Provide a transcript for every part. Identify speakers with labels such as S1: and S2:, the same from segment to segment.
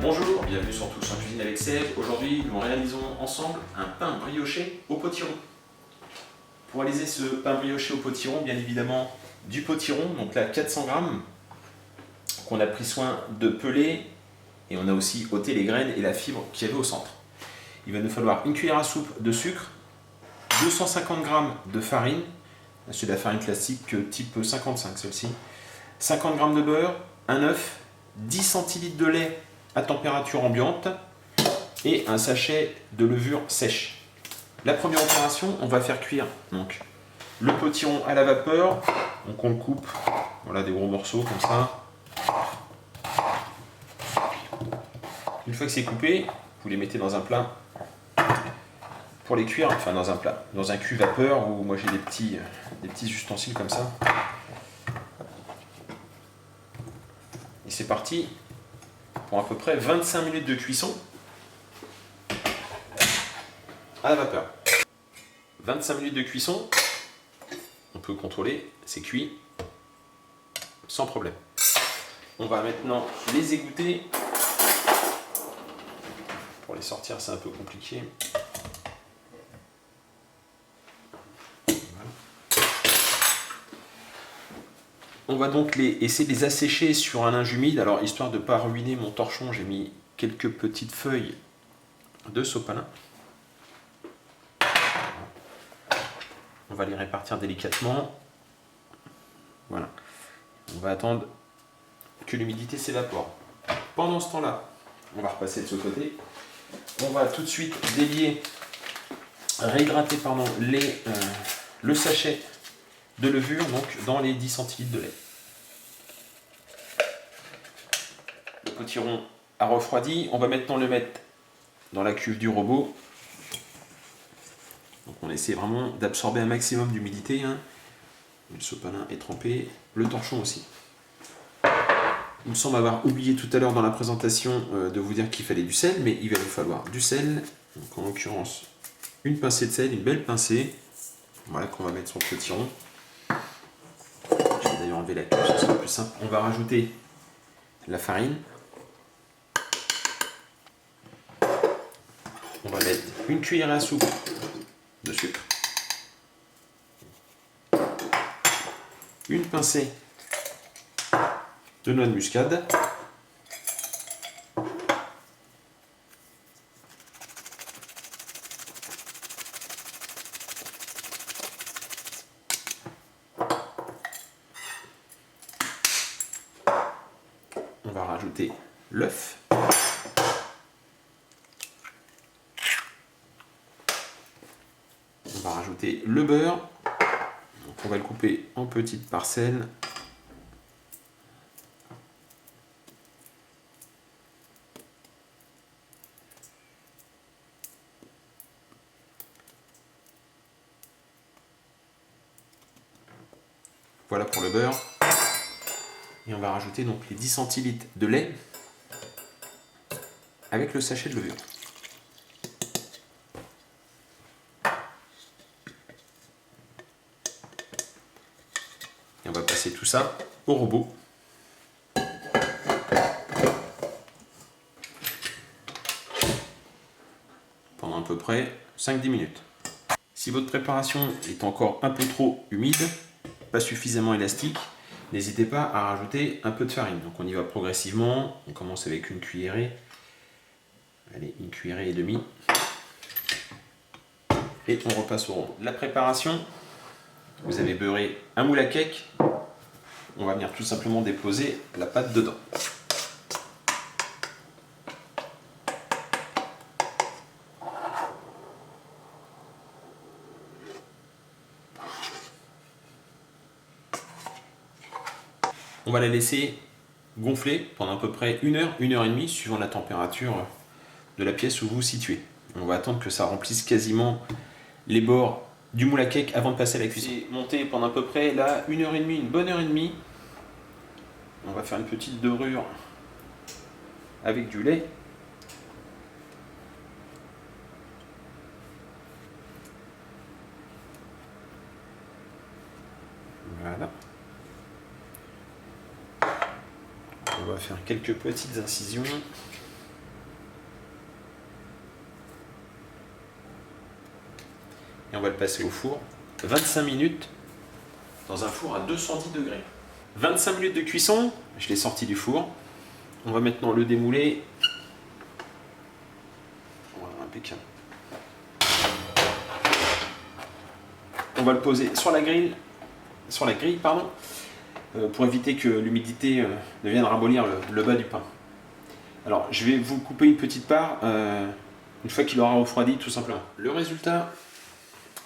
S1: Bonjour, bienvenue sur Tous en cuisine avec Seb. Aujourd'hui, nous réalisons ensemble un pain brioché au potiron. Pour réaliser ce pain brioché au potiron, bien évidemment du potiron, donc là 400 grammes, qu'on a pris soin de peler, et on a aussi ôté les graines et la fibre qu'il y avait au centre. Il va nous falloir une cuillère à soupe de sucre, 250 g de farine, c'est de la farine classique type 55 celle-ci, 50 g de beurre, un œuf, 10 centilitres de lait à température ambiante et un sachet de levure sèche. La première opération, on va faire cuire donc le potiron à la vapeur, donc on le coupe, voilà, des gros morceaux comme ça. Une fois que c'est coupé, vous les mettez dans un plat pour les cuire, enfin dans un plat, dans un cuve vapeur où moi j'ai des petits ustensiles comme ça. Et c'est parti pour à peu près 25 minutes de cuisson à la vapeur. 25 minutes de cuisson, on peut contrôler, c'est cuit sans problème. On va maintenant les égoutter. Pour les sortir, c'est un peu compliqué. On va donc essayer de les assécher sur un linge humide. Alors, histoire de ne pas ruiner mon torchon, j'ai mis quelques petites feuilles de sopalin. On va les répartir délicatement. Voilà. On va attendre que l'humidité s'évapore. Pendant ce temps-là, on va repasser de ce côté. On va tout de suite réhydrater le sachet de levure donc dans les 10 centilitres de lait. Le potiron a refroidi, on va maintenant le mettre dans la cuve du robot. Donc on essaie vraiment d'absorber un maximum d'humidité. Le sopalin est trempé, le torchon aussi. Il me semble avoir oublié tout à l'heure dans la présentation de vous dire qu'il fallait du sel, mais il va nous falloir du sel, donc en l'occurrence une pincée de sel, une belle pincée, voilà, qu'on va mettre sur le potiron. Je vais d'ailleurs enlever la cuve, ce sera plus simple. On va rajouter la farine. On va mettre une cuillère à soupe de sucre, une pincée de noix de muscade, on va rajouter l'œuf, on va rajouter le beurre, donc on va le couper en petites parcelles. Voilà pour le beurre. Et on va rajouter donc les 10 centilitres de lait avec le sachet de levure. Et on va passer tout ça au robot. Pendant à peu près 5-10 minutes. Si votre préparation est encore un peu trop humide, pas suffisamment élastique, n'hésitez pas à rajouter un peu de farine. Donc on y va progressivement, on commence avec une cuillerée, allez, une cuillerée et demie, et on repasse au rond. La préparation, vous avez beurré un moule à cake, on va venir tout simplement déposer la pâte dedans. On va la laisser gonfler pendant à peu près 1 heure, 1 heure et demie, suivant la température de la pièce où vous vous situez. On va attendre que ça remplisse quasiment les bords du moule à cake avant de passer à la cuisson. C'est monté pendant à peu près là 1 heure et demie, une bonne heure et demie. On va faire une petite dorure avec du lait. Voilà. On va faire quelques petites incisions. et on va le passer au four. 25 minutes dans un four à 210 degrés. 25 minutes de cuisson, je l'ai sorti du four. On va maintenant le démouler. Voilà, impeccable. On va le poser sur la grille, pardon, pour éviter que l'humidité ne vienne ramollir le bas du pain. Alors, je vais vous couper une petite part une fois qu'il aura refroidi, tout simplement. Le résultat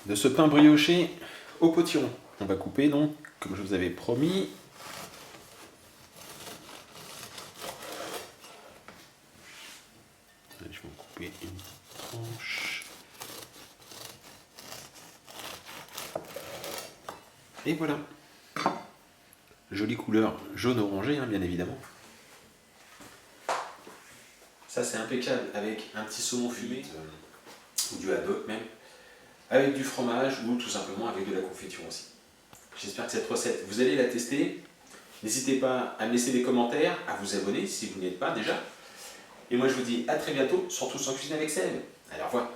S1: de ce pain brioché au potiron. On va couper donc, comme je vous avais promis. Je vais en couper une tranche. Et voilà. Jolie couleur jaune orangé, hein, bien évidemment. Ça c'est impeccable avec un petit saumon fumé, ou du haddock même, avec du fromage ou tout simplement avec de la confiture aussi. J'espère que cette recette, vous allez la tester. N'hésitez pas à me laisser des commentaires, à vous abonner si vous n'y êtes pas déjà. Et moi je vous dis à très bientôt, surtout sans cuisine avec Seb. Allez, au revoir.